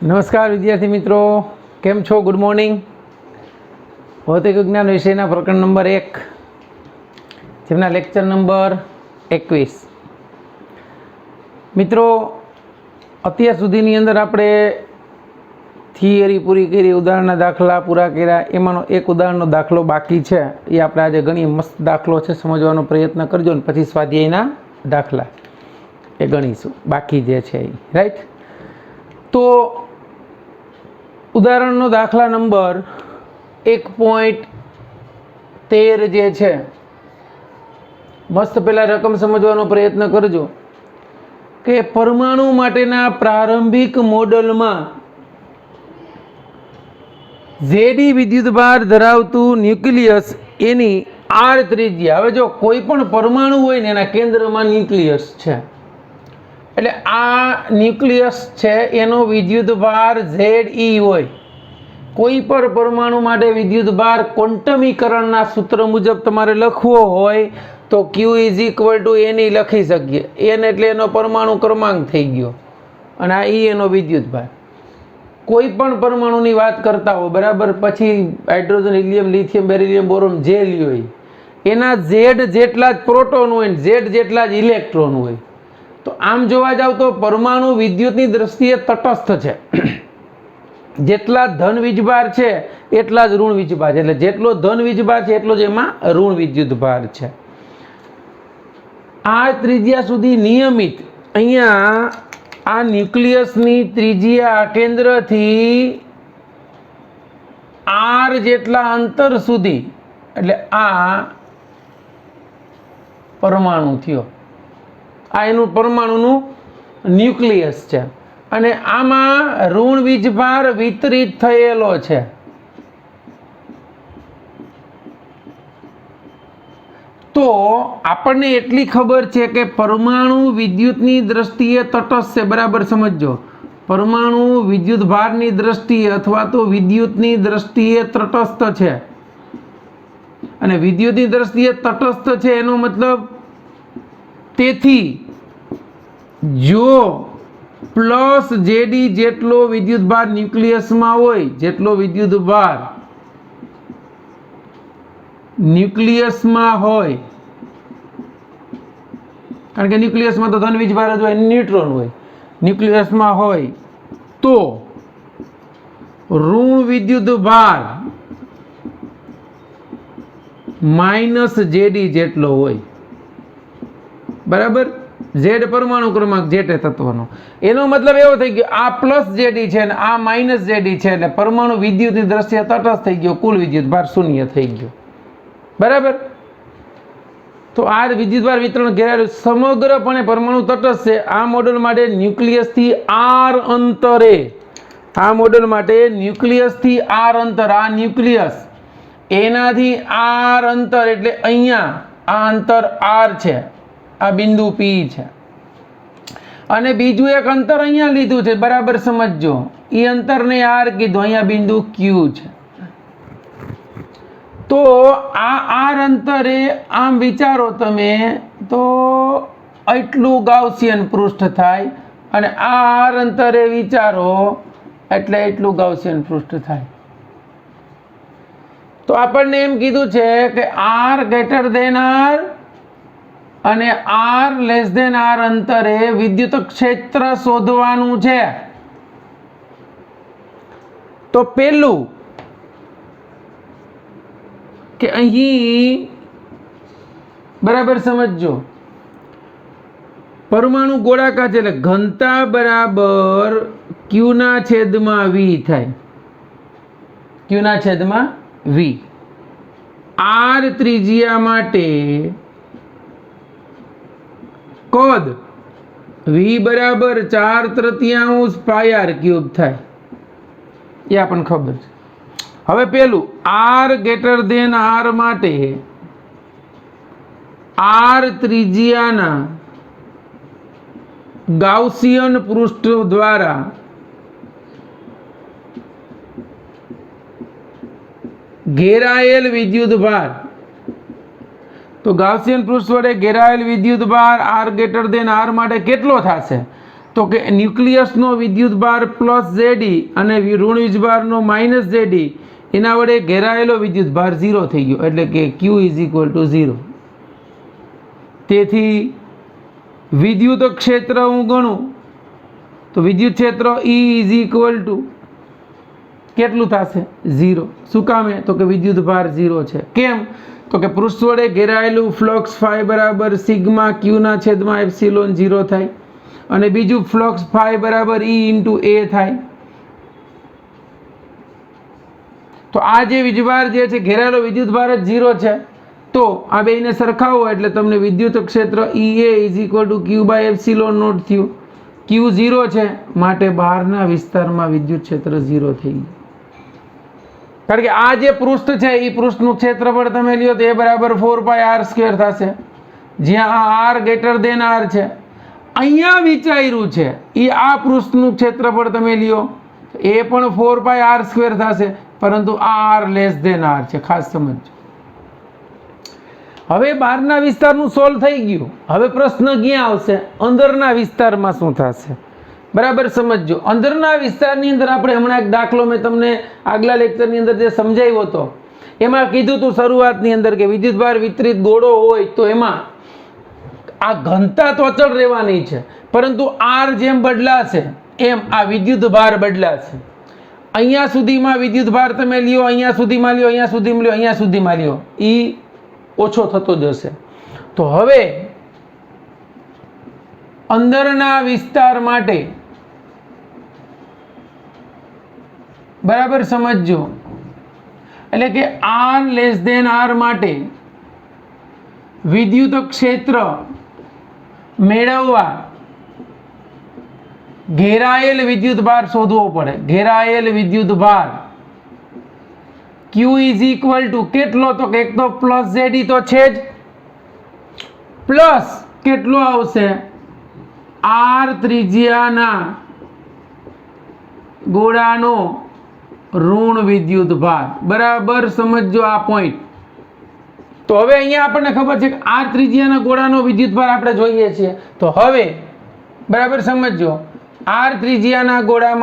નમસ્કાર વિદ્યાર્થી મિત્રો, કેમ છો? Good morning. ભૌતિક વિજ્ઞાન વિષયના પ્રકરણ નંબર 1 જેમના લેક્ચર નંબર 21. મિત્રો, અત્યાર સુધીની અંદર આપણે થિયરી પૂરી કરી, ઉદાહરણના દાખલા પૂરા કર્યા. એમાંનો એક ઉદાહરણનો દાખલો બાકી છે. એ આપણે આજે ઘણી મસ્ત દાખલો છે, સમજવાનો પ્રયત્ન કરજો ને પછી સ્વાધ્યાયના દાખલા એ ગણીશું બાકી જે છે એ. રાઈટ? તો ઉદાહરણનો દાખલા નંબર 1.13 જે છે, મસ્ત પહેલાં રકમ સમજવાનો પ્રયત્ન કરજો કે પરમાણુ માટેના પ્રારંભિક મોડલમાં ઝેડી વિદ્યુતભાર ધરાવતું ન્યુક્લિયસ એની આર ત્રિજ્યા. હવે જો કોઈ પણ પરમાણુ હોય ને એના કેન્દ્રમાં ન્યુક્લિયસ છે, એટલે આ ન્યુક્લિયસ છે એનો વિદ્યુતભાર ZE હોય. કોઈ પણ પરમાણુ માટે વિદ્યુતભાર ક્વોન્ટમીકરણના સૂત્ર મુજબ તમારે લખવો હોય તો Q = NE લખી શકીએ. N એટલે એનો પરમાણુ ક્રમાંક થઈ ગયો અને આ E એનો વિદ્યુતભાર. કોઈ પણ પરમાણુની વાત કરતા હો, બરાબર, પછી hydrogen, helium, lithium, beryllium, boron જે લ્યો હોય એના Z જેટલા જ પ્રોટોન હોય ને Z જેટલા જ ઇલેક્ટ્રોન હોય. તો આમ જોવા જાવ તો પરમાણુ વિદ્યુતની દ્રષ્ટિએ તટસ્થ છે. જેટલા ધન વીજભાર છે એટલા જ ઋણ વીજભાર છે, એટલે જેટલો ધન વીજભાર છે એટલો જ એમાં ઋણ વિદ્યુતભાર છે. આ ત્રિજ્યા સુધી નિયમિત અહીંયા આ ન્યુક્લિયસની ત્રિજ્યા કેન્દ્રથી R જેટલા અંતર સુધી, એટલે આ પરમાણુ થયો. આ એનું પરમાણુનું ન્યુક્લિયસ છે અને આમાં ઋણ વીજભાર વિતરિત થયેલો છે. તો આપણને એટલી ખબર છે કે પરમાણુ વિદ્યુતની દ્રષ્ટિએ તટસ્થ છે. બરાબર સમજો, પરમાણુ વિદ્યુતભારની દ્રષ્ટિએ અથવા તો વિદ્યુતની દ્રષ્ટિએ તટસ્થ છે. અને વિદ્યુતની દ્રષ્ટિએ તટસ્થ છે એનો મતલબ, તેથી જો પ્લસ JD જેટલો વિદ્યુતભાર ન્યુક્લિયસમાં હોય, જેટલો વિદ્યુતભાર ન્યુક્લિયસમાં હોય, કારણ કે ન્યુક્લિયસમાં તો ધન વીજભાર જ હોય, ન્યુટ્રોન હોય, ન્યુક્લિયસમાં હોય તો ઋણ વિદ્યુતભાર -JD જેટલો હોય. બરાબર, Z પરમાણુ ક્રમાંક જે તત્વનો. એનો મતલબ એવો થઈ ગયો આ પ્લસ JD છે ને આ -JD છે, એટલે પરમાણુ વિદ્યુતની દ્રષ્ટિએ તટસ્થ થઈ ગયો, કુલ વિદ્યુતભાર શૂન્ય થઈ ગયો. બરાબર, તો આ વિદ્યુતભાર વિતરણ ઘેરાયેલું સમગ્રપણે પરમાણુ તટસ્થ છે. આ મોડેલ માટે ન્યુક્લિયસથી R અંતરે, આ મોડેલ માટે ન્યુક્લિયસથી R અંતર, આ ન્યુક્લિયસ એનાથી R અંતર, એટલે અહીંયા આ અંતર R છે, આ બિંદુ P છે, અને બીજું એક અંતર અહીંયા લીધું છે. બરાબર સમજજો, એ અંતરને R કીધું, અહીંયા બિંદુ Q છે. તો આ R અંતરે આમ વિચારો તમે તો એટલું ગાઉસિયન પૃષ્ઠ થાય, અને આ R અંતરે વિચારો એટલે એટલું ગાઉસિયન પૃષ્ઠ થાય. તો આપણને એમ કીધું છે કે R > R અને R <R અંતરે વિદ્યુત ક્ષેત્ર શોધવાનું છે. તો પેલું કે અહીં બરાબર સમજજો, પરમાણુ ગોળાકાર છે એટલે ઘનતા બરાબર Q/V થાય, Q/V. R ત્રિજ્યા માટે કદ V બરાબર 4/3 πr³ થાય, એ આપણને ખબર છે. હવે પેલું R > R માટે R ત્રિજ્યાના ગાઉસિયન પૃષ્ઠ દ્વારા ઘેરાયેલ વિદ્યુતભાર, તો ગાઉસિયન પૃષ્ઠ વડે ઘેરાયેલ વિદ્યુતભાર R > R માટે કેટલો થશે? તો કે ન્યુક્લિયસનો વિદ્યુતભાર પ્લસ જેડી અને ઋણ વીજભારનો માઇનસ જેડી એના વડે ઘેરાયેલો વિદ્યુતભાર 0 થઈ ગયો, એટલે કે Q ઇઝ ઇક્વલ ટુ 0. તેથી વિદ્યુત ક્ષેત્ર હું ગણું તો વિદ્યુત ક્ષેત્ર E ઇઝ ઇક્વલ ટુ કેટલું થશે? 0. શું કામે? તો કે વિદ્યુતભાર 0 છે. કેમ? તો કે પૃષ્ઠ વડે ઘેરાયેલું ફ્લક્સ ફાઈ બરાબર સિગ્મા ક્યુના છેદમાં એપ્સિલોન 0 થાય અને બીજું ફ્લક્સ ફાઈ બરાબર E ઇન્ટુ એ થાય. તો આ જે વીજભાર જે છે ઘેરાયેલો વિદ્યુતભાર જ 0 છે. તો આ બેને સરખાવો એટલે તમને વિદ્યુત ક્ષેત્ર EA is equal to Q by epsilon naught થયું. ક્યુ 0 છે માટે બહારના વિસ્તારમાં વિદ્યુત ક્ષેત્ર 0 થઈ ગયું. કારણ કે આ જે પૃષ્ઠ છે એ પૃષ્ઠનું ક્ષેત્રફળ તમે લ્યો તો એ બરાબર 4πr² થશે, જ્યાં આ r ગ્રેટર દેન r છે. અહીંયા વિચાર્યું છે એ આ પૃષ્ઠનું ક્ષેત્રફળ તમે લ્યો એ પણ 4πr² થશે, પરંતુ આ r લેસ દેન r છે. ખાસ સમજો. હવે બહારના વિસ્તારનું સોલ્વ થઈ ગયું. હવે પ્રશ્ન ક્યાં આવશે? અંદરના વિસ્તારમાં શું થશે? બરાબર સમજો. અંદરના વિસ્તારની અંદર આપણે હમણાં એક દાખલો મેં તમને આગલા લેક્ચરની અંદર જે સમજાવ્યો હતો એમાં કીધું હતું શરૂઆતની અંદર કે વિદ્યુતભાર વિતરિત ગોળો હોય તો એમાં આ ઘનતા તો અચળ રહેવાની છે, પરંતુ r જેમ બદલાશે એમ આ વિદ્યુતભાર બદલાશે. અહીંયા સુધીમાં વિદ્યુતભાર તમે લ્યો, અહીંયા સુધીમાં લ્યો, અહીંયા સુધીમાં લ્યો, અહીંયા સુધીમાં લ્યો, એ ઓછો થતો જશે. તો હવે અંદરના વિસ્તાર માટે બરાબર સમજો, એટલે કે r લેસ દેન r માટે વિદ્યુત ક્ષેત્ર મેળવવા ઘેરાયેલ વિદ્યુતભાર શોધવો પડે. ઘેરાયેલ વિદ્યુતભાર Q ઇઝ ઇક્વલ ટુ કેટલો? તો કે એક તો પ્લસ જેડી તો છે જ, પ્લસ કેટલો આવશે? r ત્રિજ્યાના ગોળાનો ઋણ વિદ્યુતભાર. બરાબર સમજો આ પોઈન્ટ. તો હવે અહીંયા આપણને ખબર છે કે r ત્રિજ્યાના ગોળાનો વિદ્યુતભાર આપણે જોઈએ છીએ. તો હવે બરાબર સમજો, r ત્રિજ્યાના ગોળા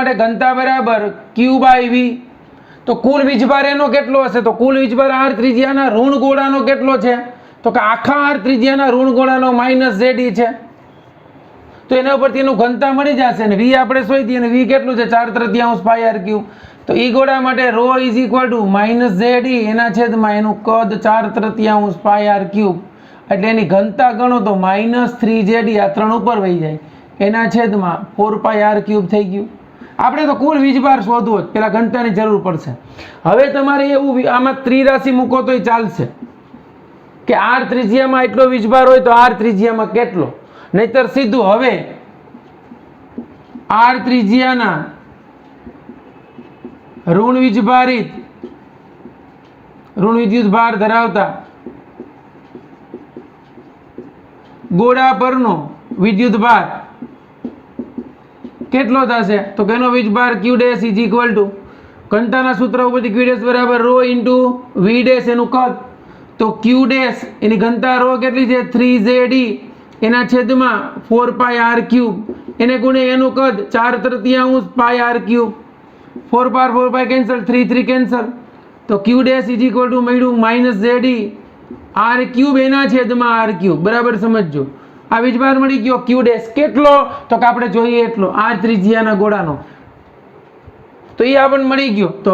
માટે ઘનતા બરાબર Q બાય V. તો કુલ વીજભાર એનો કેટલો હશે? તો કુલ વીજભાર r ત્રિજ્યાના ઋણ ગોળાનો કેટલો છે? તો કે આખા r ત્રિજ્યાના ઋણ ગોળાનો માઇનસ ZE છે. તો એના ઉપરથી એનું ઘનતા મળી જશે ને V આપણે શોધી અને V કેટલું છે? 4/3 પાઈ r ક્યુબ. તો એ ગોળા માટે ρ is equal to minus ZE એના છેદમાં એનું કદ 4/3 પાઈ r ક્યુબ. એટલે એની ઘનતા ગણો તો -3ZE, આ 3 ઉપર વહી જાય, એના છેદમાં 4 પાઈ r ક્યુબ થઈ ગયું. આપણે તો કુલ વીજભાર શોધવો જ, પેલા ઘનતાની જરૂર પડશે. હવે તમારે એવું આમાં ત્રિરાશિ મૂકો તોય ચાલશે કે r ત્રિજ્યામાં એટલો વીજભાર હોય તો r ત્રિજ્યામાં કેટલો, નહીતર સીધું હવે r ત્રિજ્યાના ઋણ વિદ્યુતભાર ધરાવતા ગોળા પરનો વિદ્યુતભાર કેટલો થશે? તો કેનો વીજભાર Q dash is equal to ઘનતાના સૂત્ર ઉપરથી Q ડેશ બરાબર ρ ઇન્ટુ V ડેશ એનું કદ. તો Q ડેશ એની ઘનતા ρ કેટલી છે? 3ZE એના છેદમાં 4 પાઈ r ક્યુબ, એને ગુણે એનું કદ 4/3 પાઈ r ક્યુબ. 4 પાર 4 પાઈ કેન્સલ, 3 3 કેન્સલ. તો Q dash is equal two મળ્યું -ZE r ક્યુબ એના છેદમાં r ક્યુબ. બરાબર સમજો. આ વીજભાર મળી ગયો Q ડેશ કેટલો? તો કે આપણે જોઈએ એટલો r ત્રિજ્યાના ગોળાનો. તો એ આપણને મળી ગયો. તો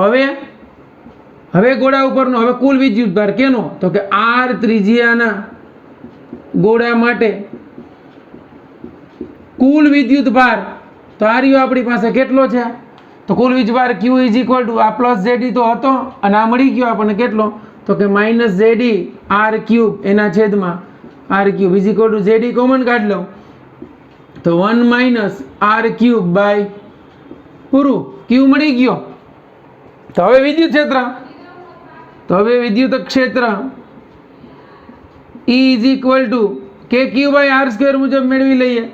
હવે ગોળા ઉપરનો હવે કુલ વિદ્યુતભાર કેનો? તો કે r ત્રિજ્યાના ગોળા માટે કુલ વિદ્યુતભાર. તો આ રહ્યો આપણી પાસે કેટલો છે? તો કુલ વીજભાર Q ઇઝ ઇક્વલ ટુ આ પ્લસ ZE તો હતો અને આ મળી ગયો આપણને કેટલો? તો કે -ZE r ક્યુબ એના છેદમાં r cube is equal to ZE common કાઢ લો તો 1 - r ક્યુબ બાય પૂરું Q મળી ગયો. તો હવે વિદ્યુત ક્ષેત્ર E is equal to KQ by r² મુજબ મેળવી લઈએ.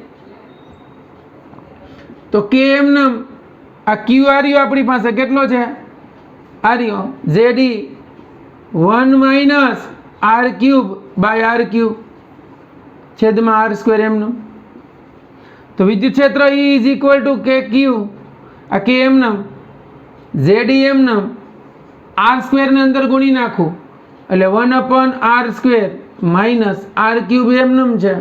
તો K એમનેમ આ Q આર્યો આપણી પાસે કેટલો છે? આર્યો ZE 1 - R cube by R cube છેદમાં આર સ્ક્વેર એમનું. તો વિદ્યુત ક્ષેત્ર E ઇઝ ઇક્વલ ટુ કે ક્યુ, આ કે એમનું, ઝેડ ઈ એમનું, આર સ્ક્વેરની અંદર ગુણી નાખું એટલે 1/r square minus R cube એમનું છે,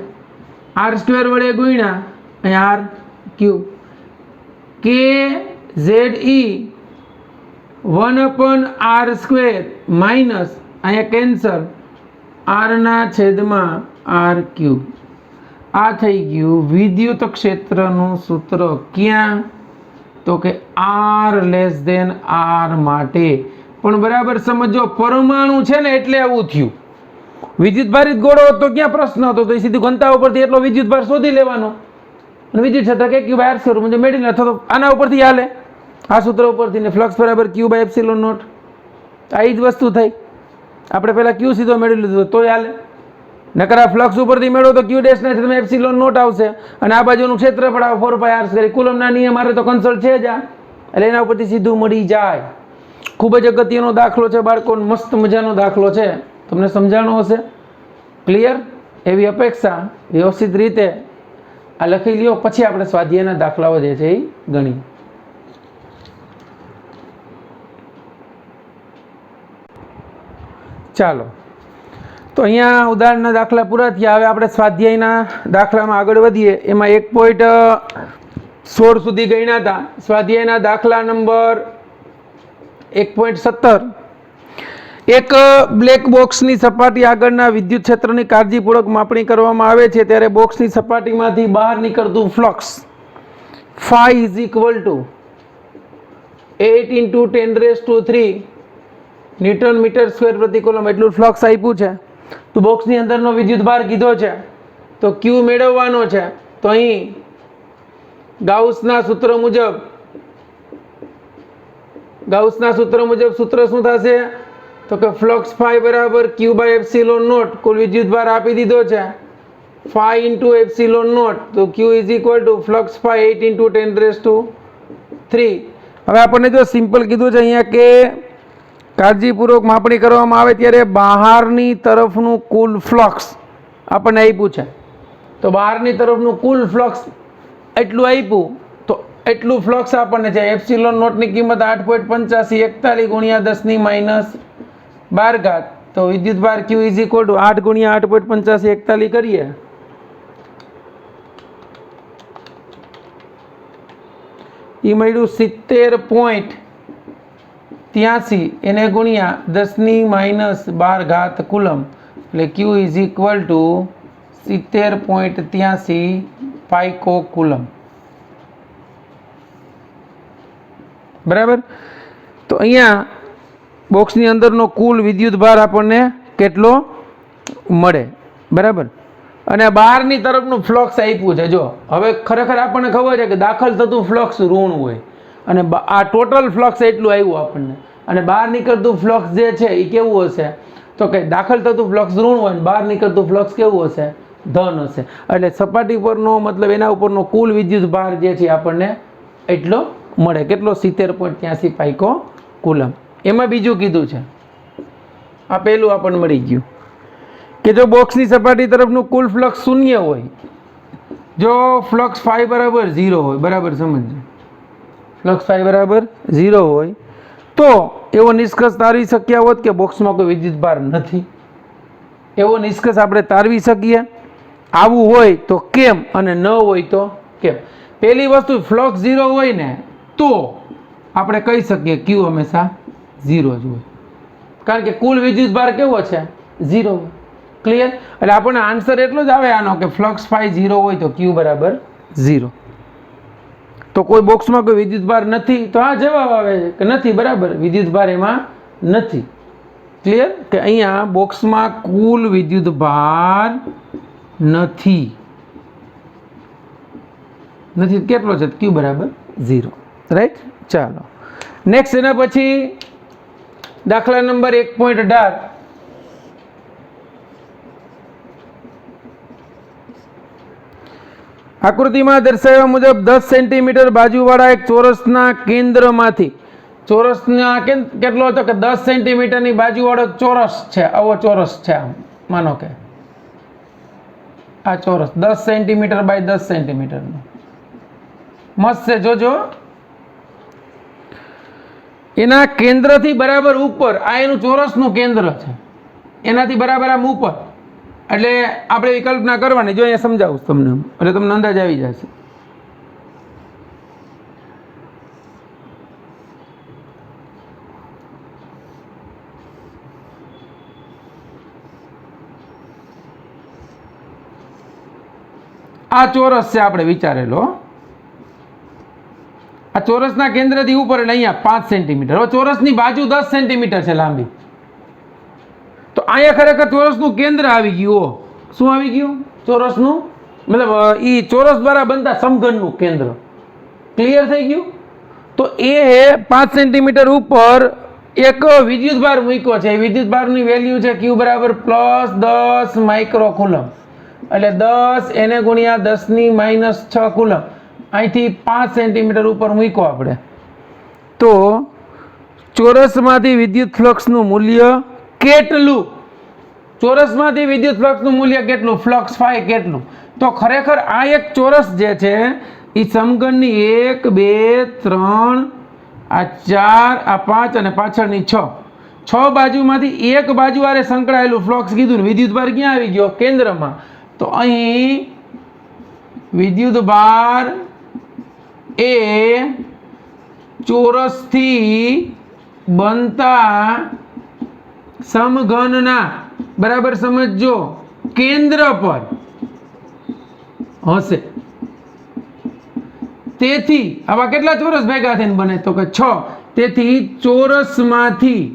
આર સ્ક્વેર વડે ગુણ્યા અહીંયા આર ક્યુબ, કે ઝેડ ઈ 1/r સ્ક્વેર માઇનસ અહીંયા કેન્સલ આરના છેદમાં આર ક્યુબ. આ થઈ ગયું વિદ્યુત ક્ષેત્રનું સૂત્ર. ક્યાં? તો કે આર લેસ ધેન આર માટે. પણ બરાબર સમજો, પરમાણુ છે ને એટલે આવું થયું. વિદ્યુત ભારિત ગોળો હતો તો ક્યાં પ્રશ્ન હતો? તો એ સીધી ઘનતા ઉપરથી એટલો વિદ્યુત ભાર શોધી લેવાનો અને વિદ્યુત ક્ષેત્ર કે ક્યુ બાય આર સ્ક્વેર મેળવી લે. અથવા તો આના ઉપરથી હાલે, આ સૂત્ર ઉપરથી ને ફ્લક્સ બરાબર ક્યુ બાય એપ્સિલોન નોટ. આ જ વસ્તુ થઈ. આપણે પહેલા ક્યુ સીધો મેળવી લીધો તોય હાલે, નકર આ ફ્લક્સ ઉપરથી મેળવો તો ક્યુ ડેશ ના તમે એપ્સિલોન નોટ આવશે અને આ બાજુનું ક્ષેત્રફળ આવે 4πr સ્ક્વેર. કુલમના નિયમ મારે તો કન્સલ્ટ છે જ આ, એટલે એના ઉપરથી સીધું મળી જાય. ખૂબ જ અગત્યનો દાખલો છે બાળકો, મસ્ત મજાનો દાખલો છે, તમને સમજાણો હશે. ક્લિયર? એવી અપેક્ષા. વ્યવસ્થિત રીતે આ લખી લ્યો, પછી આપણે સ્વાધ્યાયના દાખલાઓ જે છે એ ગણી. ચાલો, તો અહીંયા ઉદાહરણના દાખલા પૂરા થયા. હવે આપણે સ્વાધ્યાયના દાખલામાં આગળ વધીએ. એમાં 1.16 સુધી ગણ્યા હતા. સ્વાધ્યાયના દાખલા નંબર 1.17. એક બ્લેક બોક્સની સપાટી આગળના વિદ્યુત ક્ષેત્રની કાળજીપૂર્વક માપણી કરવામાં આવે છે ત્યારે બોક્સની સપાટીમાંથી બહાર નીકળતું flux phi is equal to 8 × 10⁻³ newton metre square પ્રતિ કુલમ એટલું ફ્લક્સ આપ્યું છે. તો બોક્સની અંદરનો વિદ્યુત ભાર કીધો છે, તો ક્યુ મેળવવાનો છે. તો અહીં ગાઉસના સૂત્ર મુજબ સૂત્ર શું થશે? તો કે ફ્લક્સ phi બરાબર ક્યુ બાય એપ્સિલોન નોટ. કુલ વિદ્યુત ભાર આપી દીધો છે phi × એપ્સિલોન નોટ. તો Q is equal to flux phi 8 × 10⁻³ હવે આપણને જો સિમ્પલ કીધું છે અહીંયા કે કાળજીપૂર્વક માપણી કરવામાં આવે ત્યારે બહારની તરફનું કુલ ફ્લક્સ આપણને આપ્યું છે. તો બહારની તરફનું કુલ ફ્લક્સ એટલું આપ્યું, તો એટલું ફ્લક્સ આપણને છે. એપ્સિલોન નોટની કિંમત 8.85 × 10⁻12. તો વિદ્યુત ભાર ક્યુ ઇઝ ઇક્વલ ટુ 8 × 8.85 કરીએ એ મળ્યું 70.83 એને ગુણ્યા 10⁻12 કુલમ, એટલે Q is equal to 70.83 pico coulomb. બરાબર? તો અહીંયા બોક્સની અંદરનો કુલ વિદ્યુત ભાર આપણને કેટલો મળે? બરાબર? અને બહારની તરફનું ફ્લક્સ આપ્યું છે. જો હવે ખરેખર આપણને ખબર છે કે દાખલ થતું ફ્લક્સ ઋણ હોય અને આ ટોટલ ફ્લક્સ એટલું આવ્યું આપણને, અને બહાર નીકળતું ફ્લક્સ જે છે એ કેવું હશે? તો કે દાખલ થતું ફ્લક્સ ઋણ હોય ને બહાર નીકળતું ફ્લક્સ કેવું હશે? ધન હશે. એટલે સપાટી પરનો મતલબ એના ઉપરનો કુલ વિદ્યુત ભાર જે છે આપણને એટલો મળે. કેટલો? 70.83 પાઇકો કુલમ. એમાં બીજું કીધું છે, આ પહેલું આપણને મળી ગયું કે જો બોક્સની સપાટી તરફનું કુલ ફ્લક્સ શૂન્ય હોય, જો ફ્લક્સ phi બરાબર 0 હોય, બરાબર સમજજો, ફ્લક્સ phi બરાબર 0 હોય તો એવો નિષ્કર્ષ તારવી શક્યા હોત કે બોક્સમાં કોઈ વિદ્યુત ભાર નથી. એવો નિષ્કર્ષ આપણે તારવી શકીએ. આવું હોય તો કેમ અને ન હોય તો કેમ? પહેલી વસ્તુ, ફ્લક્સ 0 હોય ને તો આપણે કહી શકીએ ક્યુ હંમેશા 0 જ હોય, કારણ કે કુલ વિદ્યુત ભાર કેવો છે? 0 હોય. ક્લિયર? એટલે આપણને આન્સર એટલો જ આવે આનો કે ફ્લક્સ phi 0 હોય તો ક્યુ બરાબર 0. તો કોઈ બોક્સમાં કોઈ વિદ્યુત ભાર નથી, તો આ જવાબ આવે છે કે નથી. બરાબર, વિદ્યુત ભાર એમાં નથી. ક્લિયર? કે અહીંયા બોક્સમાં કુલ વિદ્યુત ભાર નથી. કેટલો છે? ક્યુ બરાબર 0. રાઈટ? ચાલો નેક્સ્ટ. એના પછી દાખલા નંબર 1.18. આકૃતિમાં દર્શાવ્યા મુજબ 10 સેન્ટીમીટર બાજુવાળા એક ચોરસના કેન્દ્રમાંથી ચોરસના કેટલો હતો કે 10 સેન્ટીમીટરની બાજુવાળો ચોરસ છે, આવો ચોરસ છે. આમ માનો કે આ ચોરસ 10 સેન્ટીમીટર બાય 10 સેન્ટીમીટરનો મસ્ત છે. જોજો એના કેન્દ્રથી બરાબર ઉપર આ એનું ચોરસનું કેન્દ્ર છે, એનાથી બરાબર આમ ઉપર. એટલે આપણે વિકલ્પના કરવાની. જો અહીંયા સમજાવું તમને, એટલે તમને અંદાજ આવી જશે. આ ચોરસ છે આપણે વિચારેલો. આ ચોરસના કેન્દ્રથી ઉપર એટલે અહીંયા 5 સેન્ટીમીટર. હવે ચોરસની બાજુ 10 સેન્ટીમીટર છે લાંબી, તો અહીંયા ખરેખર ચોરસનું કેન્દ્ર આવી ગયું. શું આવી ગયું? ચોરસનું, મતલબ એ ચોરસ દ્વારા બનતા સમઘનનું કેન્દ્ર. ક્લિયર થઈ ગયું? તો એ 5 સેન્ટીમીટર ઉપર એક વિદ્યુત ભાર મૂક્યો છે. વિદ્યુત ભારની વેલ્યુ છે Q બરાબર +10 માઇક્રોકુલમ. એટલે 10 એને ગુણ્યા 10⁻6 કુલમ. અહીંથી 5 સેન્ટીમીટર ઉપર મૂક્યો આપણે. તો ચોરસમાંથી વિદ્યુત ફ્લક્સનું મૂલ્ય કેટલું? ચોરસમાંથી વિદ્યુત ફ્લક્સનું મૂલ્ય કેટલું? ફ્લક્સ ફાઈ કેટલું? તો ખરેખર આ એક ચોરસ જે છે એ સમઘનની 1 2 3 આ 4 આ 5 અને પાછળની 6 બાજુમાંથી એક બાજુ આરે સંકળાયેલું ફ્લક્સ કીધું. વિદ્યુત ભાર ક્યાં આવી ગયો? કેન્દ્રમાં. તો અહીં વિદ્યુત ભાર એ ચોરસથી બનતા સમઘનના, બરાબર સમજજો, કેન્દ્ર પર હશે. તેથી આવા કેટલા ચોરસ ભેગા થઈને બને? તો કે 6. તેથી ચોરસમાંથી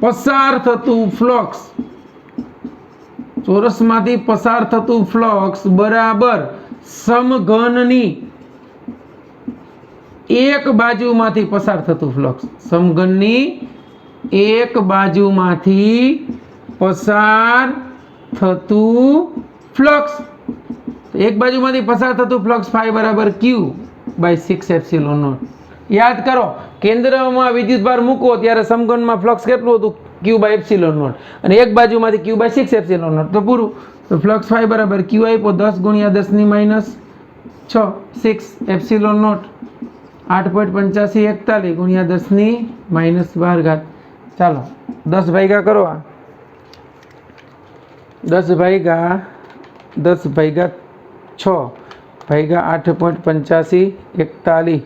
પસાર થતું ફ્લક્સ, ચોરસમાંથી પસાર થતું ફ્લક્સ બરાબર સમઘનની એક બાજુમાંથી પસાર થતું ફ્લક્સ. સમઘનની એક બાજુમાંથી પસાર થતું ફ્લક્સ. એક બાજુમાંથી પસાર થતું ફ્લક્સ ફાઈ બરાબર Q/6ε0. યાદ કરો, કેન્દ્રમાં વિદ્યુત ભાર મૂકો ત્યારે સમઘનમાં ફ્લક્સ કેટલું હતું? Q/ε0. અને એક બાજુમાંથી Q/6ε0. તો પૂરું. તો ફ્લક્સ ફાઈ બરાબર Q આપ્યો 10 ગુણ્યા 10⁻6 6ε0 8.8541 ગુણ્યા 10⁻12. ચાલો 10 ભાગ્યા કરો. આ 10 ભાગ્યા 6 ભાગ્યા 8.8541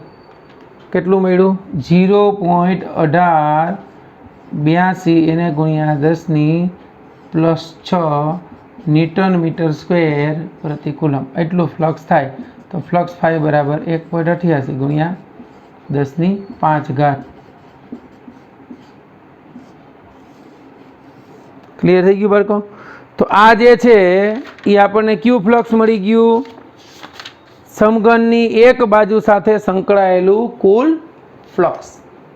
કેટલું મળ્યું? 0.1882 એને ગુણ્યા 10⁻6 ન્યૂટન મીટર સ્ક્વેર પ્રતિ કુલમ. એટલું ફ્લક્સ થાય. તો ફ્લક્સ ફાઈ બરાબર 1.88 ગુણ્યા 10⁵. ક્લિયર થઈ ગયું બાળકો? તો આ જે છે એ આપણને ક્યુ ફ્લક્સ મળી ગયું? સમઘનની એક બાજુ સાથે સંકળાયેલું કુલ ફ્લક્સ.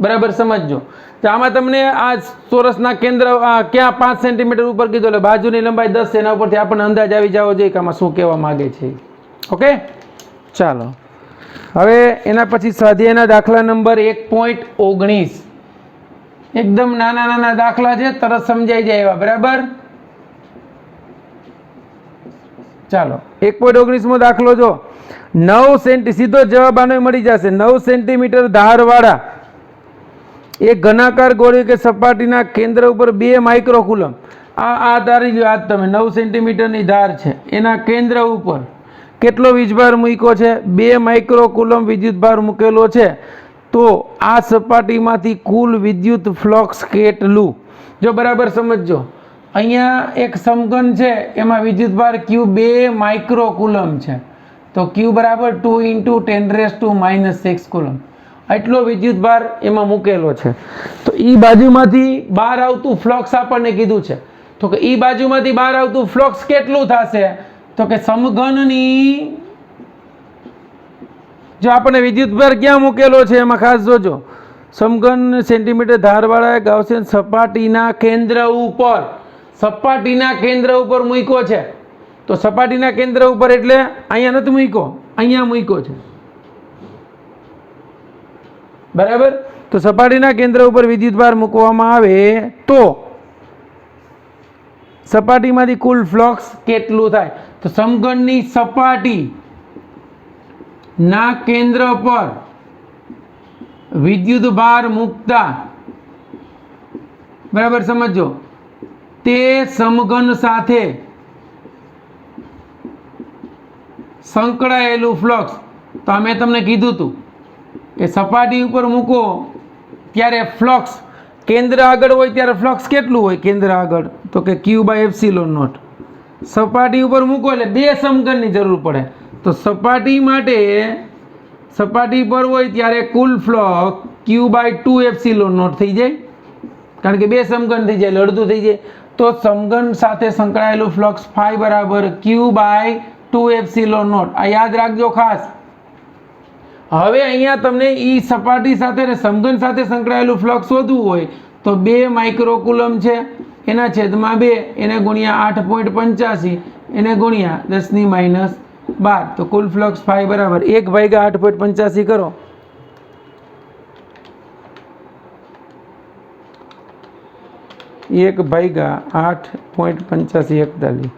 બરાબર સમજજો. તો આમાં તમને આ ચોરસના કેન્દ્ર ક્યાં 5 સેન્ટીમીટર ઉપર કીધું, એટલે બાજુની લંબાઈ 10 છે. એના ઉપરથી આપણને અંદાજ આવી જવો જોઈએ કે આમાં શું કહેવા માગે છે. ઓકે, ચાલો હવે એના પછી સ્વાધ્યાયના દાખલા નંબર 1.19. એકદમ નાના નાના દાખલા છે, તરત સમજાઈ જાય એવા. બરાબર, ચાલો 1.19મો દાખલો જો. 9 સેન્ટી, સીધો જવાબ આનો મળી જશે. 9 સેન્ટીમીટર ધારવાળા એક ઘનાકાર ગોળી કે સપાટીના કેન્દ્ર ઉપર 2 માઇક્રોકુલમ. આ ધારી લ્યો, આ તમે 9 સેન્ટીમીટરની ધાર છે, એના કેન્દ્ર ઉપર કેટલો વીજભાર મૂક્યો છે? 2 માઇક્રોકુલમ વિદ્યુત ભાર મૂકેલો છે. તો આ સપાટીમાંથી કુલ વિદ્યુત ફ્લક્સ કેટલું? જો બરાબર સમજજો, અહીંયા એક સમઘન છે, એમાં વિદ્યુત ભાર Q 2 માઇક્રોકુલમ છે. તો Q બરાબર 2 × 10⁻6 કુલમ. એટલો વિદ્યુત ભાર એમાં મૂકેલો છે. તો એ બાજુમાંથી બહાર આવતું ફ્લક્સ આપણને કીધું છે. તો કે એ બાજુમાંથી બહાર આવતું ફ્લક્સ કેટલું થશે? તો કે સમઘનની, જો આપણને વિદ્યુત ભાર ક્યાં મૂકેલો છે એમાં ખાસ જોજો. સમઘન સેન્ટીમીટર ધારવાળા ગાઉસિયન સપાટીના કેન્દ્ર ઉપર, સપાટીના કેન્દ્ર ઉપર મૂક્યો છે. તો સપાટીના કેન્દ્ર ઉપર એટલે અહીંયા નથી મૂક્યો, અહીંયા મૂક્યો છે. બરાબર. તો સપાટીના કેન્દ્ર ઉપર વિદ્યુતભાર મૂકવામાં આવે તો સપાટીમાંથી કુલ ફ્લક્સ કેટલું થાય? તો સમઘનની સપાટી ના કેન્દ્ર પર વિદ્યુતભાર મૂકતા, બરાબર સમજો, તે સમઘન સાથે સંકળાયેલું ફ્લક્સ. તો મેં તમને કીધું હતું કે સપાટી ઉપર મૂકો ત્યારે ફ્લક્સ કેન્દ્ર આગળ હોય ત્યારે ફ્લક્સ કેટલું હોય કેન્દ્ર આગળ? તો કે Q/ε0. સપાટી ઉપર મૂકો એટલે બે સમઘનની જરૂર પડે. તો સપાટી માટે સપાટી પર હોય ત્યારે કુલ ફ્લક્સ Q/2ε0 થઈ જાય, કારણ કે બે સમઘન થઈ જાય, અડધું થઈ જાય. તો સમઘન સાથે સંકળાયેલું ફ્લક્સ ફાઈ બરાબર Q/2ε0. આ યાદ રાખજો ખાસ. હવે અહીંયા તમને ઈ સપાટી સાથે ને સમઘન સાથે સંકળાયેલું ફ્લક્સ શોધવું હોય તો 2 માઇક્રોકુલમ છે એના છેદમાં 2 એને ગુણ્યા 8.85 એને ગુણ્યા 10⁻12. તો કુલ ફ્લક્સ ફાઈ બરાબર 1/8.85 કરો. એક ભાગ્યા 8.85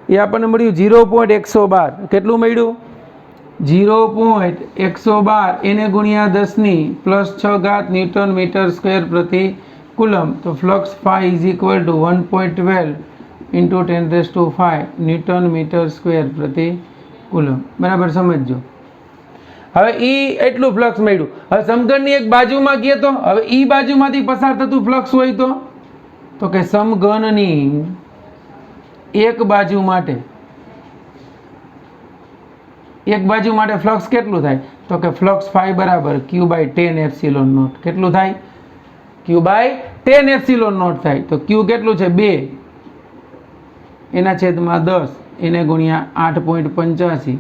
એ આપણને મળ્યું 0.112. કેટલું મળ્યું? 0.112 એને ગુણ્યા 10⁻6 ન્યૂટન મીટર સ્ક્વેર પ્રતિ કુલમ. તો flux phi is equal to 1.12 into 10⁵ newton metre square પ્રતિ કુલમ. બરાબર સમજજો. હવે ઈ એટલું ફ્લક્સ મળ્યું. હવે સમઘનની એક બાજુમાં ગયો તો હવે ઈ બાજુમાંથી પસાર થતું ફ્લક્સ હોય તો કે સમઘનની એક બાજુ માટે ફ્લક્સ કેટલું થાય? તો કે ફ્લક્સ ફાઈ બરાબર Q/10ε0. કેટલું થાય? Q/10ε0 થાય. તો Q કેટલું છે? 2 એના છેદમાં 10 એને ગુણ્યા 8.85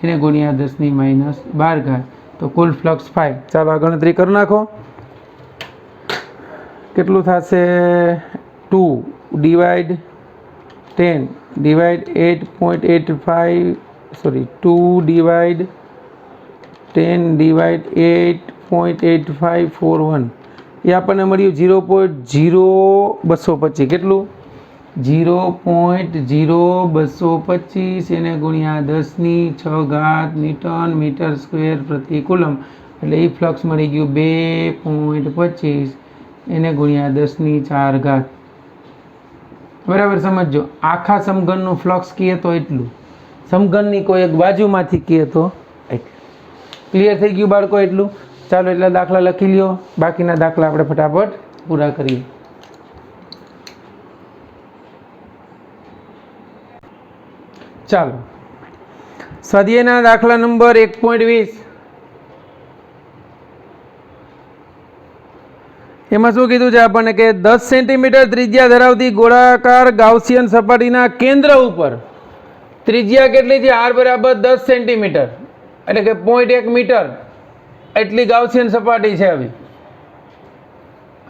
એને ગુણ્યા 10⁻12. તો કુલ ફ્લક્સ ફાઈ. ચાલો આ ગણતરી કરી નાખો. કેટલું થશે? 2/10 8.85 2/10 8.8541 એ આપણને મળ્યું 0.0225. કેટલું? 0.0225 એને ગુણ્યા 10⁶ ન્યૂટન મીટર સ્ક્વેર પ્રતિ કુલમ. એટલે એ ફ્લક્સ મળી ગયું 2.25 એને ગુણ્યા 10⁴. બરાબર સમજો. આખા સમઘનનું ફ્લક્સ કહીએ તો એટલું, સમઘનની કોઈ એક બાજુમાંથી કહીએ તો એટલું. ક્લિયર થઈ ગયું બાળકો? એટલું. ચાલો એટલા દાખલા લખી લ્યો. બાકીના દાખલા આપણે ફટાફટ પૂરા કરીએ. ચાલો સ્વાધ્યાયના દાખલા નંબર 1.20. એમાં શું કીધું છે આપણને કે 10 સેન્ટીમીટર ત્રિજ્યા ધરાવતી ગોળાકાર ગાઉસિયન સપાટીના કેન્દ્ર ઉપર ત્રિજ્યા કેટલી છે? R બરાબર 10 સેન્ટીમીટર એટલે કે 0.1 મીટર એટલી ગાઉસિયન સપાટી છે. આવી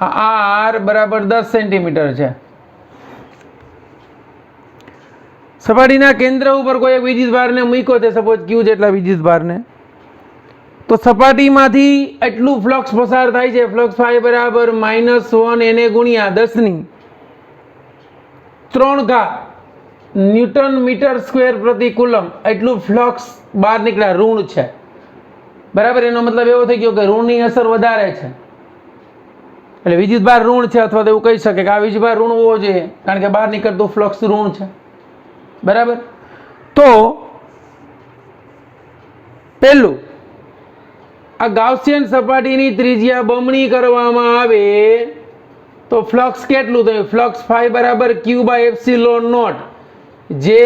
આ R બરાબર 10 સેન્ટીમીટર છે. સપાટીના કેન્દ્ર ઉપર કોઈ એક વિદ્યુતભારને મૂક્યો છે, સપોઝ Q જેટલા વિદ્યુતભારને. તો સપાટીમાંથી એટલું ફ્લક્સ પસાર થાય છે. ફ્લક્સ ફાઈ બરાબર -1 એને ગુણ્યા 10⁻³ ન્યૂટન મીટર સ્ક્વેર પ્રતિ કુલમ એટલું ફ્લક્સ બહાર નીકળ્યા. ઋણ છે. બરાબર. એનો મતલબ એવો થઈ ગયો કે ઋણની અસર વધારે છે એટલે વિદ્યુતભાર ઋણ છે, અથવા તો એવું કહી શકે કે આ વિદ્યુતભાર ઋણ હોવો જોઈએ કારણ કે બહાર નીકળતું ફ્લક્સ ઋણ છે. બરાબર. તો પહેલું આ ગાઉસિયન સપાટીની ત્રિજ્યા બમણી કરવામાં આવે તો ફ્લક્સ કેટલું થયું? ફ્લક્સ ફાઈ બરાબર Q/ε0 જે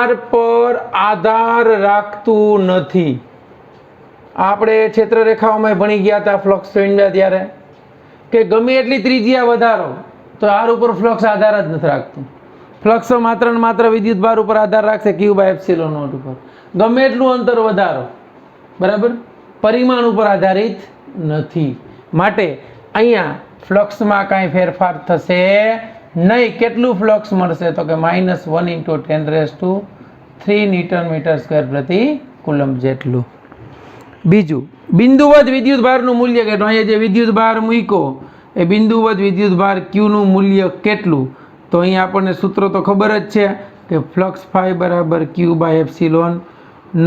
R પર આધાર રાખતું નથી. આપણે ક્ષેત્રરેખાઓમાં ભણી ગયા હતા ફ્લક્સ જોઈને ત્યારે કે ગમે એટલી ત્રિજ્યા વધારો તો R ઉપર ફ્લક્સ આધાર જ નથી રાખતું. ફ્લક્સ માત્ર ને માત્ર વિદ્યુતભાર ઉપર આધાર રાખશે Q/ε0 ઉપર. ગમે એટલું અંતર વધારો, બરાબર, પરિમાણ ઉપર આધારિત નથી. માટે અહીંયા ફ્લક્સમાં કાંઈ ફેરફાર થશે નહીં. કેટલું ફ્લક્સ મળશે? તો કે -1 × 10⁻³ ન્યૂટન મીટર સ્ક્વેર પ્રતિ કુલમ જેટલું. બીજું બિંદુવત વિદ્યુત ભારનું મૂલ્ય કેટલું? અહીંયા જે વિદ્યુત ભાર મૂક્યો એ બિંદુવત વિદ્યુત ભાર ક્યુનું મૂલ્ય કેટલું? તો અહીંયા આપણને સૂત્ર તો ખબર જ છે કે ફ્લક્સ ફાઈ બરાબર ક્યુ બાય એપ્સિલોન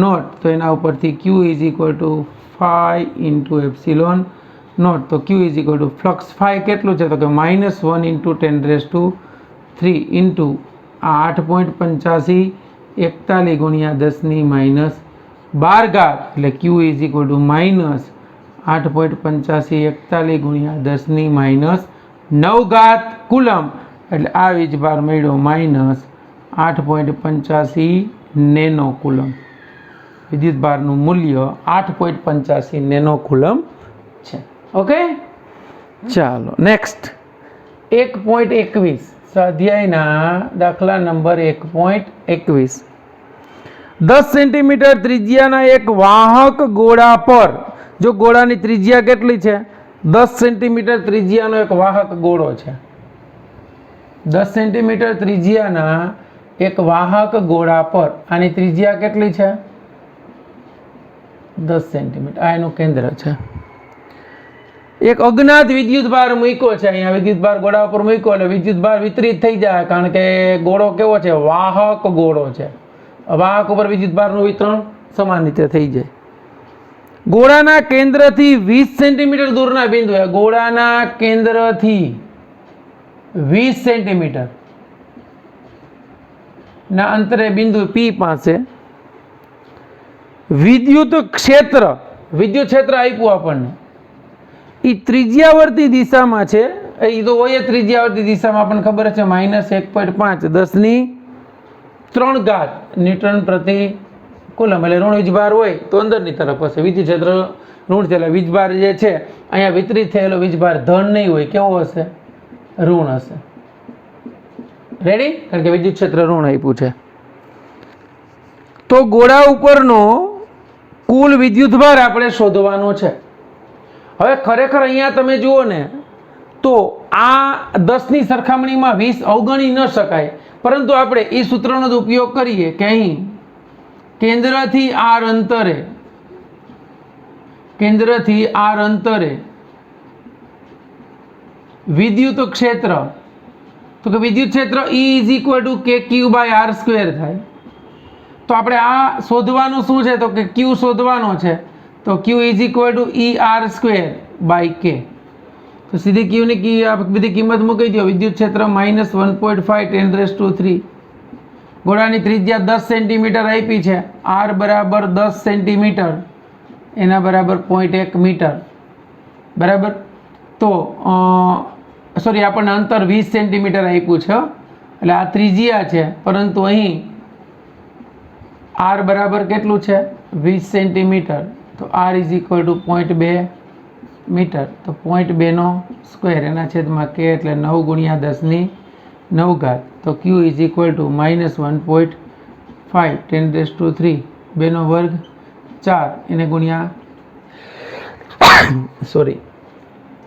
નોટ. તો એના ઉપરથી Q is equal to phi into epsilon naught. તો Q is equal to flux phi કેટલું છે? તો કે -1 ઇન્ટુ 10³ ઇન્ટુ 8.85 41 ગુણ્યા 10⁻12 એટલે ક્યુ ઇઝ ઇક્વલ ટુ -8.85 41 ગુણ્યા 10⁻9 કુલમ. એટલે આ વીજભાર મળ્યો -8.85 નેનો કુલમ. વિદ્યુત ભારનું મૂલ્ય 8.85 નેનો કુલમ છે. ઓકે, ચાલો નેક્સ્ટ 1.21 સ્વાધ્યાયના દાખલા નંબર 1.21. 10 સેન્ટીમીટર ત્રિજ્યાના એક વાહક ગોળા પર, જો ગોળાની ત્રિજ્યા કેટલી છે? 10 સેન્ટીમીટર ત્રિજ્યાનો એક વાહક ગોળો છે. 10 સેન્ટીમીટર ત્રિજ્યાના એક વાહક ગોળા પર આની ત્રિજ્યા કેટલી છે? 10 સેન્ટીમીટર. આ એનું કેન્દ્ર છે. એક અજ્ઞાત વિદ્યુત ભાર મૂક્યો છે. અહીંયા વિદ્યુત ભાર ગોળા ઉપર મૂક્યો એટલે વિદ્યુત ભાર વિતરિત થઈ જાય, કારણ કે ગોળો કેવો છે? વાહક ગોળો છે. વાહક ઉપર વિદ્યુત ભારનું વિતરણ સમાન રીતે થઈ જાય. ગોળાના કેન્દ્રથી 20 સેન્ટીમીટર દૂરના બિંદુ, ગોળાના કેન્દ્રથી 20 સેન્ટીમીટર ના અંતરે બિંદુ P પાસે વિદ્યુત ક્ષેત્ર આપ્યું આપણને, એ ત્રિજ્યાવર્તી દિશામાં છે. એ તો હોય ત્રિજ્યાવર્તી દિશામાં આપણને ખબર છે -1.5 10³ ન્યૂટન પ્રતિ કુલમ. એટલે ઋણ વીજભાર હોય તો અંદરની તરફ હશે, વિદ્યુત ક્ષેત્ર ઋણ થયેલા વીજભાર જે છે અહીંયા વિતરિત થયેલો વીજભાર ધન નહીં હોય, કેવો હશે? ઋણ હશે. રેડી? કારણ કે વિદ્યુત ક્ષેત્ર ઋણ આપ્યું છે. તો ગોળા ઉપરનો કુલ વિદ્યુત ભાર આપણે શોધવાનો છે. હવે ખરેખર અહીંયા તમે જુઓ ને તો આ 10ની સરખામણીમાં 20 અવગણી ન શકાય, પરંતુ આપણે એ સૂત્રનો જ ઉપયોગ કરીએ કે અહીં કેન્દ્રથી આર અંતરે વિદ્યુત ક્ષેત્ર, તો કે વિદ્યુત ક્ષેત્ર E is equal to KQ by R² થાય. તો આપણે આ શોધવાનું શું છે? તો કે Q શોધવાનો છે. તો Q is equal to ER² by K. તો સીધી Q ની બધી કિંમત મૂકી દો. વિદ્યુત ક્ષેત્ર -1.5 10³ ગોળાની ત્રિજ્યા 10 સેન્ટીમીટર આપી છે. R બરાબર 10 સેન્ટીમીટર, એના બરાબર 0.1 મીટર બરાબર. તો સોરી, આપણને અંતર 20 સેન્ટીમીટર આપ્યું છે, એટલે આ ત્રિજ્યા છે, પરંતુ અહીં R બરાબર કેટલું છે? 20 સેન્ટીમીટર. તો R is equal to 0.2 metre. તો 0.2 સ્ક્વેર એના છેદમાં K એટલે 9 ગુણ્યા 10⁹. તો Q ઇઝ ઇક્વલ ટુ -1.5 10³ 2 વર્ગ 4 એને ગુણ્યા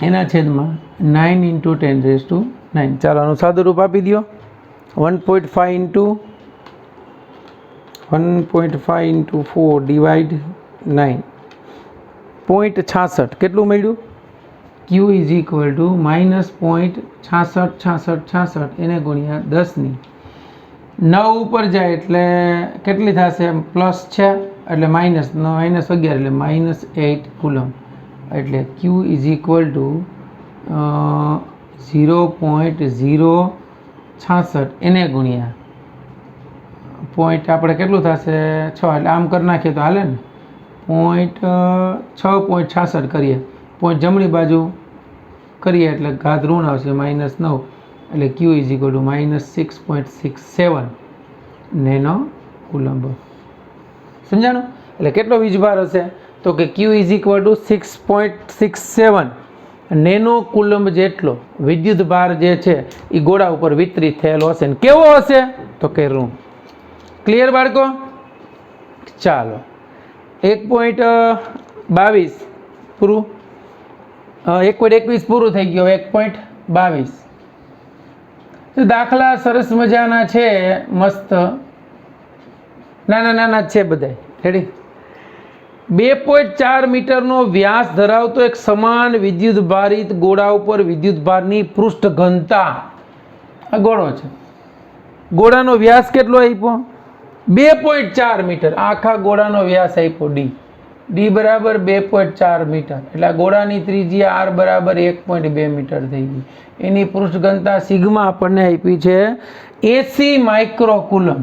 એના છેદમાં 9 ઇન્ટુ 10⁹. ચાલો આનું સાદું રૂપ આપી દો. 1.5 ઇન્ટુ 4 ડિવાઈડ 9 0.66 કેટલું મળ્યું? Q ઇઝ ઇક્વલ ટુ -0.66 એને ગુણ્યા 10⁹ ઉપર જાય એટલે કેટલી થશે? પ્લસ છે એટલે -11 એટલે -8 કુલમ. એટલે Q ઇઝ ઇક્વલ ટુ 0.066 એને ગુણ્યા પોઈન્ટ આપણે કેટલું થશે? 6. એટલે આમ કરી નાખીએ તો હાલે ને? 6.66 કરીએ, પોઈન્ટ જમણી બાજુ કરીએ એટલે ઘાત ઋણ આવશે -9. એટલે Q is equal two -6.67 nano coulomb. સમજાણું? એટલે કેટલો વીજભાર હશે? તો કે Q is equal two 6.67 nano coulomb જેટલો વિદ્યુત ભાર જે છે એ ગોળા ઉપર વિતરિત થયેલો હશે. ને કેવો હશે? તો કે ઋણ. ક્લિયર બાળકો? ચાલો 1.22 પૂરું, 1.21 પૂરું થઈ ગયું. 1.22 દાખલા સરસ મજાના છે, મસ્ત નાના નાના છે બધા. રેડી? 2.4 મીટરનો વ્યાસ ધરાવતો એક સમાન વિદ્યુત ભારિત ગોળા ઉપર વિદ્યુત ભારની પૃષ્ઠ ઘનતા, આ ગોળો છે, ગોળાનો વ્યાસ કેટલો આપ્યો 2.4 મીટર, આખા ગોળાનો વ્યાસ આપ્યો ડી બરાબર 2.4 મીટર, એટલે ગોળાની ત્રિજ્યા r બરાબર 1.2 મીટર થઈ ગઈ. એની પૃષ્ઠ ઘનતા સિગ્મા આપણને આપી છે 80 માઇક્રોકુલમ,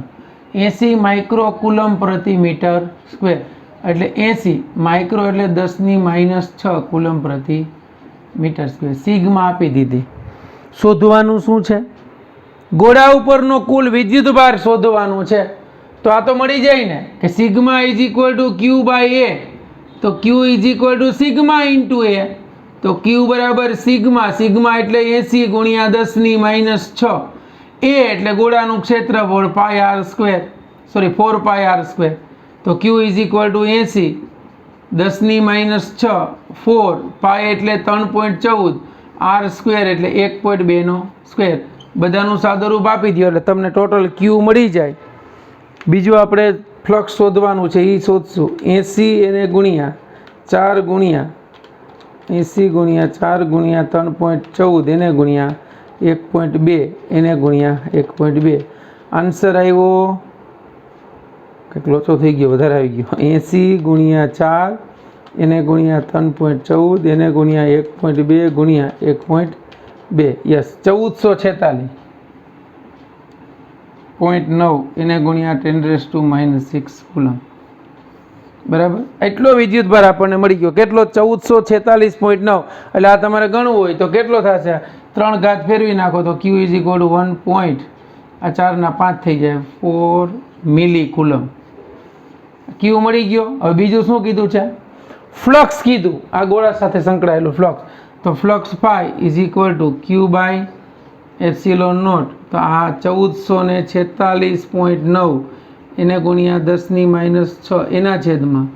80 માઇક્રોકુલમ પ્રતિ મીટર સ્ક્વેર, એટલે 80 માઇક્રો એટલે 10⁻6 કુલમ પ્રતિ મીટર સ્ક્વેર. સિગ્મા આપી દીધી. શોધવાનું શું છે? ગોળા ઉપરનો કુલ વિદ્યુત ભાર શોધવાનું છે. તો આ તો મળી જાય ને કે sigma is equal to Q by A, તો Q is equal to sigma into A, તો ક્યુ બરાબર સિગ્મા, સિગ્મા એટલે 80 ગુણ્યા 10⁻6, એ એટલે ગોળાનું ક્ષેત્રફળ પાઈ આર સ્ક્વેર, સોરી 4 પાઈ આર સ્ક્વેર, તો ક્યુ ઇઝ ઇક્વલ ટુ 80 10⁻6 4 પાઈ એટલે 3.14, આર સ્ક્વેર એટલે 1.2 નો સ્ક્વેર. બધાનું સાદુરૂપ આપી દો એટલે તમને ટોટલ ક્યુ મળી જાય. બીજું આપણે ફ્લક્સ શોધવાનું છે, એ શોધશું. 80 એને ગુણ્યા 4 ગુણ્યા 80 ગુણ્યા 4 ગુણ્યા 3.14 એને ગુણ્યા 1.2 એને ગુણ્યા 1.2. આન્સર આવ્યો કંઈક લોચો થઈ ગયો, વધારે આવી ગયો. 80 ગુણ્યા 4 એને ગુણ્યા 3.14 એને ગુણ્યા 1.2 ગુણ્યા 1.2, યસ 1446.9 એને ગુણ્યા 10⁻6 કુલમ. બરાબર, એટલો વિદ્યુત ભાર આપણને મળી ગયો. કેટલો? 1446.9. એટલે આ તમારે ગણવું હોય તો કેટલો થશે? 3 ઘાત ફેરવી નાખો તો Q is equal two 1 point, આ 4 ના 5 થઈ જાય 4 મિલી કુલમ. ક્યુ મળી ગયો. હવે બીજું શું કીધું છે? ફ્લક્સ કીધું, આ ગોળા સાથે સંકળાયેલું ફ્લક્સ. તો flux phi is equal to Q by epsilon naught, તો આ 1446.9 એને ગુણ્યા 10⁻6 એના છેદમાં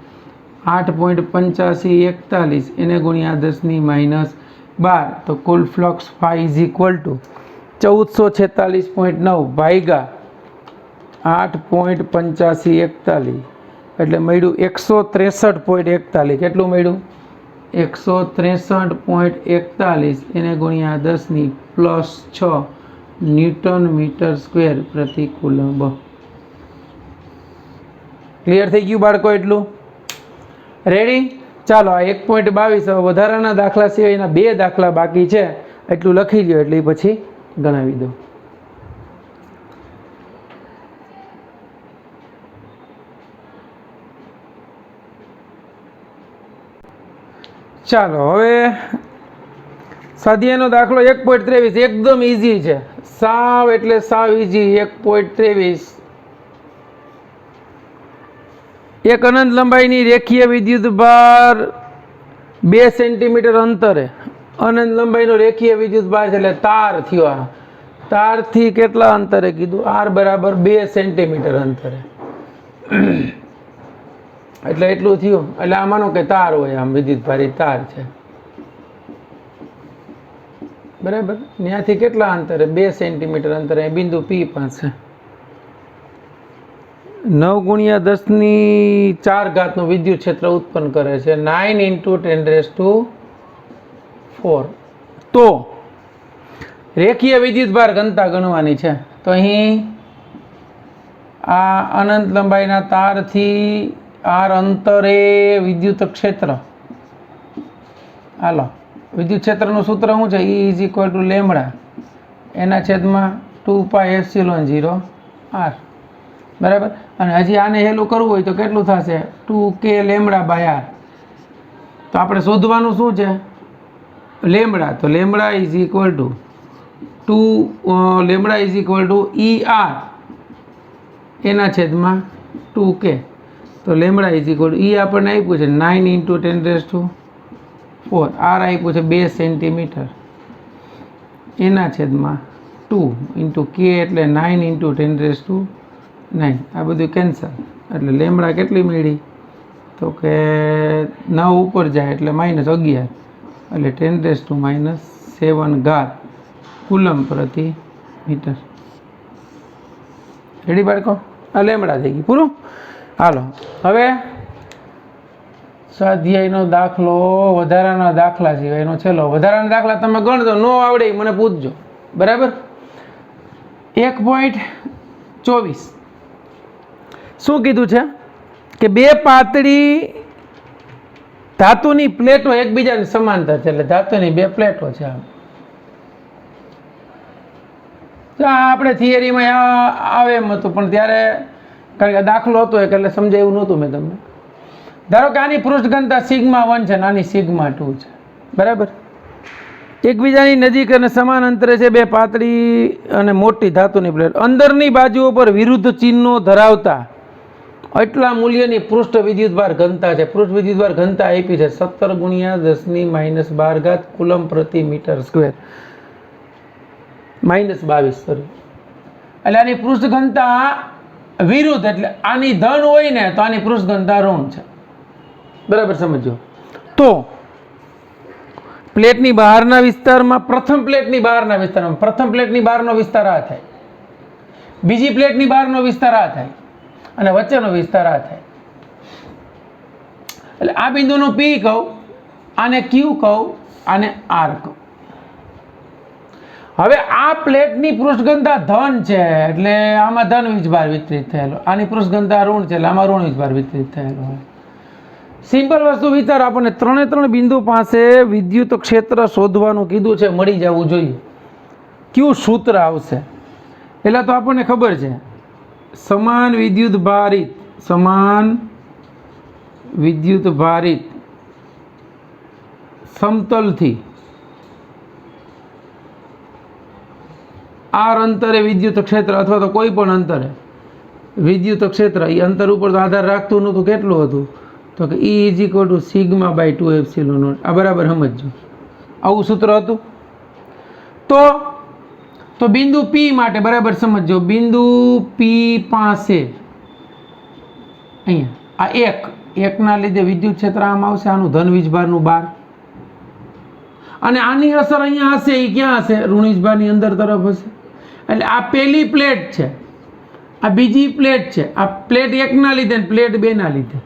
8.8541 એને ગુણ્યા 10⁻12, તો કુલ flux phi is equal to 1446.9 ભાગ્યા 8.8541, એટલે મળ્યું 163.41. કેટલું મળ્યું? 163.41 એને ગુણ્યા 10⁻6 ન્યૂટન મીટર સ્ક્વેર પ્રતિ કુલમ. ક્લિયર થઈ ગયું બાળકો? એટલું રેડી? ચાલો આ 1.22 વધારાના દાખલા સિવાયના 2 દાખલા બાકી છે, એટલું લખી લ્યો એટલે પછી ગણાવી દો. ચાલો હવે સ્વાધ્યાયનો દાખલો 1.23 એકદમ ઇઝી છે, સાવ એટલે સાવ ઇઝી. 1.23 એક અનંત લંબાઈની રેખીય વિદ્યુત ભાર 2 સેન્ટીમીટર અંતરે, અનંત લંબાઈનો રેખીય વિદ્યુત ભાર છે એટલે તાર થયો. આ તારથી કેટલા અંતરે કીધું? r બરાબર 2 સેન્ટીમીટર અંતરે, એટલે એટલું થયું. એટલે આ માનો કે તાર હોય, આમ વિદ્યુત ભારી તાર છે, બરાબર. ત્યાંથી કેટલા અંતરે? 2 સેન્ટીમીટર અંતરે બિંદુ P પાસે 9 ગુણ્યા 10⁴ નું વિદ્યુત ક્ષેત્ર ઉત્પન્ન કરે છે, 9 × 10⁴. તો રેખીય વિદ્યુત ભાર ઘનતા ગણવાની છે. તો અહીં આ અનંત લંબાઈના તારથી r અંતરે વિદ્યુત ક્ષેત્ર, હાલો વિદ્યુત ક્ષેત્રનું સૂત્ર શું છે? E is equal two lambda એના છેદમાં 2πε0 r, બરાબર. અને હજી આને હેલું કરવું હોય તો કેટલું થશે? 2k lambda by r. તો આપણે શોધવાનું શું છે? લેમડા. તો lambda is equal two lambda is equal two ER એના છેદમાં 2k. તો lambda is equal two E આપણને આપ્યું છે 9 × 10⁴, r આપ્યું છે 2 સેન્ટીમીટર એના છેદમાં 2 × k એટલે 9 × 10⁹. આ બધું કેન્સલ, એટલે લેમડા કેટલી મળી? તો કે 9 ઉપર જાય એટલે -11, એટલે 10⁻7 કુલમ પ્રતિ મીટર. રેડી બાળકો? આ લેમડા થઈ ગઈ, પૂરું. હાલો હવે સ્વાધ્યાયનો દાખલો વધારાના દાખલા સિવાયનો છેલ્લો. વધારાના દાખલા તમે ગણજો, નો આવડે મને પૂછજો. બરાબર. 1.24 શું કીધું છે કે બે પાતળી ધાતુની પ્લેટો એકબીજાની સમાંતર છે, એટલે ધાતુની બે પ્લેટો છે. આપણે થિયરીમાં આવે એમ હતું, પણ ત્યારે કારણ કે દાખલો હતો એટલે સમજાયું નહોતું મેં તમને. ધારો કે આની પૃષ્ઠ ઘનતા σ1 છે, આની σ2 છે. બરાબર. એકબીજાની નજીક અને સમાન અંતરે છે બે પાતળી અને મોટી ધાતુની પ્લેટ. અંદરની બાજુઓ પર વિરુદ્ધ ચિહ્નો ધરાવતા એટલા મૂલ્યની પૃષ્ઠ વિદ્યુતભાર ઘનતા છે. પૃષ્ઠ વિદ્યુતભાર ઘનતા આપી છે 17 × 10⁻12 કુલમ પ્રતિ મીટર સ્ક્વેર, -22 સોરી. એટલે આની પૃષ્ઠ ઘનતા વિરુદ્ધ, એટલે આની ધન હોય ને તો આની પૃષ્ઠ ઘનતા ઋણ છે. બરાબર સમજો. તો પ્લેટની બહારના વિસ્તારમાં, પ્રથમ પ્લેટની બહારના વિસ્તારમાં, પ્રથમ પ્લેટની બહારનો વિસ્તાર આ થાય, બીજી પ્લેટની બહારનો વિસ્તાર આ થાય, અને વચ્ચેનો વિસ્તાર આ થાય. એટલે આ બિંદુનું P કહું, આને Q કહું, આને R કહું. હવે આ પ્લેટની પૃષ્ઠ ઘનતા ધન છે, એટલે આમાં ધન વીજભાર વિતરિત થયેલો. આની પૃષ્ઠ ઘનતા ઋણ છે, એટલે આમાં ઋણ વીજભાર વિતરિત થયેલો હોય. સિમ્પલ વસ્તુ વિચાર, આપણને ત્રણે બિંદુ પાસે વિદ્યુત ક્ષેત્ર શોધવાનું કીધું છે, મળી જવું જોઈએ. કયું સૂત્ર આવશે? એટલે તો આપણને ખબર છે, સમાન વિદ્યુત ભારિત સમતલથી આર અંતરે વિદ્યુત ક્ષેત્ર, અથવા તો કોઈ પણ અંતરે વિદ્યુત ક્ષેત્ર, એ અંતર ઉપર તો આધાર રાખતું નહોતું. કેટલું હતું? તો કે E = σ/2ε0. આ બરાબર સમજજો. આવું સૂત્ર હતું. તો બિંદુ P માટે બરાબર સમજો. બિંદુ P પાસે અહીંયા આ એકના લીધે વિદ્યુત ક્ષેત્ર આમ આવશે, આનું ધન વીજભારનું 12, અને આની અસર અહીંયા હશે. એ ક્યાં હશે? ઋણ વીજભારની અંદર તરફ હશે. એટલે આ પહેલી પ્લેટ છે, આ બીજી પ્લેટ છે. આ પ્લેટ એકના લીધે ને પ્લેટ બેના લીધે.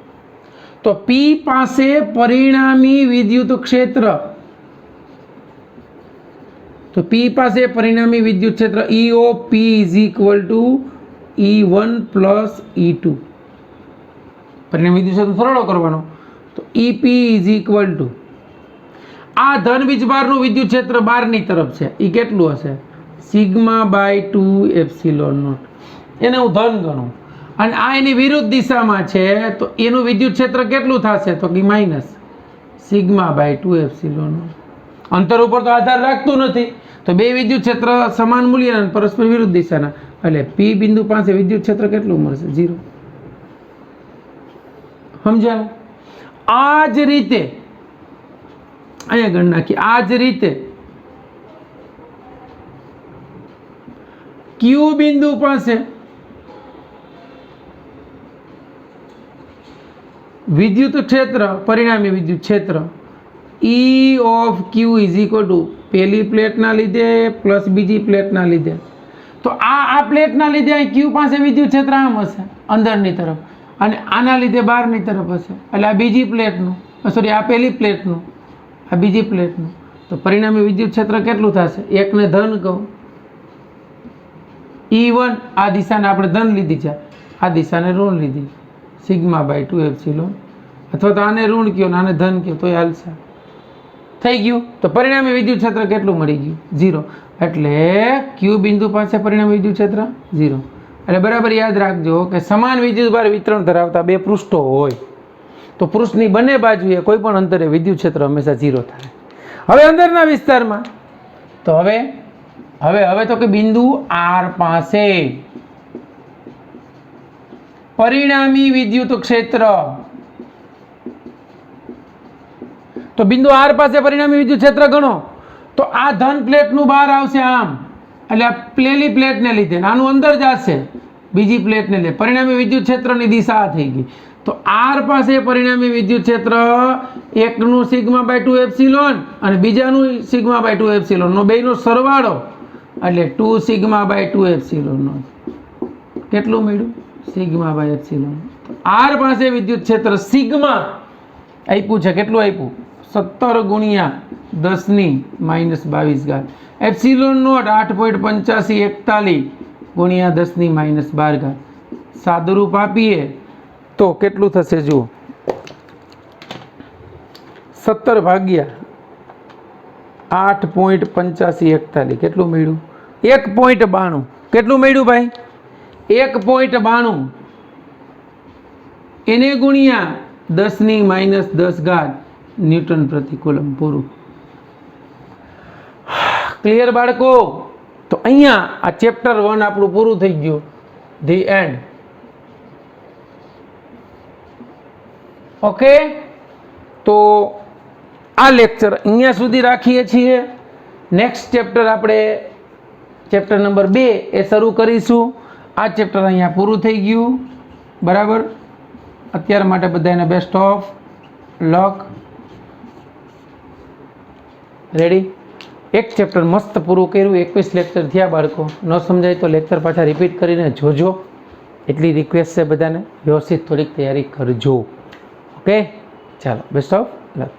તો P પાસે પરિણામી વિદ્યુત ક્ષેત્ર, તો P પાસે પરિણામી વિદ્યુત ક્ષેત્ર E of P = E1 + E2. પરિણામી વિદ્યુત ક્ષેત્ર સરળો કરવાનો. તો EP = આ ધન વીજભારનું વિદ્યુત ક્ષેત્ર બહારની તરફ છે, એ કેટલું હશે? σ/2ε0. એને હું ધન ગણું, અને આ એની વિરુદ્ધ દિશામાં છે, તો એનું વિદ્યુત ક્ષેત્ર કેટલું થશે? તો કે -σ/2ε0. અંતર ઉપર તો આધાર રાખતું નથી, તો બે વિદ્યુત ક્ષેત્ર સમાન મૂલ્યના પરસ્પર વિરુદ્ધ દિશાના, એટલે P બિંદુ પાસે વિદ્યુત ક્ષેત્ર કેટલું મળશે? 0. સમજાયું? આ જ રીતે અહીંયા ગણ નાખી. આ જ રીતે Q બિંદુ પાસે વિદ્યુત ક્ષેત્ર, પરિણામી વિદ્યુત ક્ષેત્ર E of Q = પહેલી પ્લેટના લીધે પ્લસ બીજી પ્લેટના લીધે. તો આ પ્લેટના લીધે અહીં Q પાસે વિદ્યુત ક્ષેત્ર આમ હશે અંદરની તરફ, અને આના લીધે બહારની તરફ હશે. એટલે આ બીજી પ્લેટનું, સોરી આ પહેલી પ્લેટનું, આ બીજી પ્લેટનું. તો પરિણામી વિદ્યુત ક્ષેત્ર કેટલું થશે? એકને ધન કહું, E1, આ દિશાને આપણે ધન લીધી છે, આ દિશાને ઋણ લીધી, σ/2ε, અથવા તો આને ઋણ કયો, આને ધન કયો, તો એ હાલશે. થઈ ગયું. તો પરિણામી વિદ્યુત ક્ષેત્ર કેટલું મળી ગયું? 0. એટલે Q બિંદુ પાસે પરિણામી વિદ્યુત ક્ષેત્ર 0. એટલે બરાબર યાદ રાખજો કે સમાન વિદ્યુતભાર વિતરણ ધરાવતા બે પૃષ્ઠો હોય તો પૃષ્ઠની બંને બાજુએ કોઈ પણ અંતરે વિદ્યુત ક્ષેત્ર હંમેશા 0 થાય. હવે અંદરના વિસ્તારમાં તો હવે તો કે બિંદુ R પાસે પરિણામી વિદ્યુત ક્ષેત્ર, તો બિંદુ R પાસે પરિણામી વિદ્યુત ક્ષેત્ર ગણો તો આ ધન પ્લેટનું બહાર આવશે આમ, એટલે આ પહેલી પ્લેટને લીધે આનું અંદર જશે, બીજી પ્લેટને લીધે પરિણામી વિદ્યુત ક્ષેત્રની દિશા આ થઈ ગઈ. તો R પાસે પરિણામી વિદ્યુત ક્ષેત્ર એકનું σ/2ε અને બીજાનું σ/2ε નો બેનો સરવાળો, એટલે 2σ/2ε. કેટલું મળ્યું? σ/ε. R પાસે વિદ્યુત ક્ષેત્ર સિગ્મા, આપ્યું છે, કેટલું આપ્યું? 17 ગુણ્યા 10⁻22 એપ્સિલોન નોટ 8.8541 ગુણ્યા 10⁻12 સાદુરૂપ આપીએ તો કેટલું થશે જુઓ? 17 ભાગ્યા 8.8541 કેટલું મળ્યું? 1.92. કેટલું મળ્યું ભાઈ? 1.92. એને ગુણ્યા 10⁻10 ન્યૂટન પ્રતિ કુલમ. પૂરું. ક્લિયર બાળકો? તો અહીંયા આ ચેપ્ટર 1 આપણું પૂરું થઈ ગયું. The end. ઓકે, તો આ લેક્ચર અહીંયા સુધી રાખીએ છીએ. નેક્સ્ટ ચેપ્ટર આપણે ચેપ્ટર નંબર 2 એ શરૂ કરીશું. આ ચેપ્ટર અહીંયા પૂરું થઈ ગયું. બરાબર. અત્યાર માટે બધાને બેસ્ટ ઓફ લક. રેડી? એક ચેપ્ટર મસ્ત પૂરું કર્યું. 21 લેક્ચર થયા બાળકો. ન સમજાય તો લેક્ચર પાછા રિપીટ કરીને જોજો. એટલી રિક્વેસ્ટ છે બધાને. વ્યવસ્થિત થોડીક તૈયારી કરજો. ઓકે, ચાલો બેસ્ટ ઓફ લક.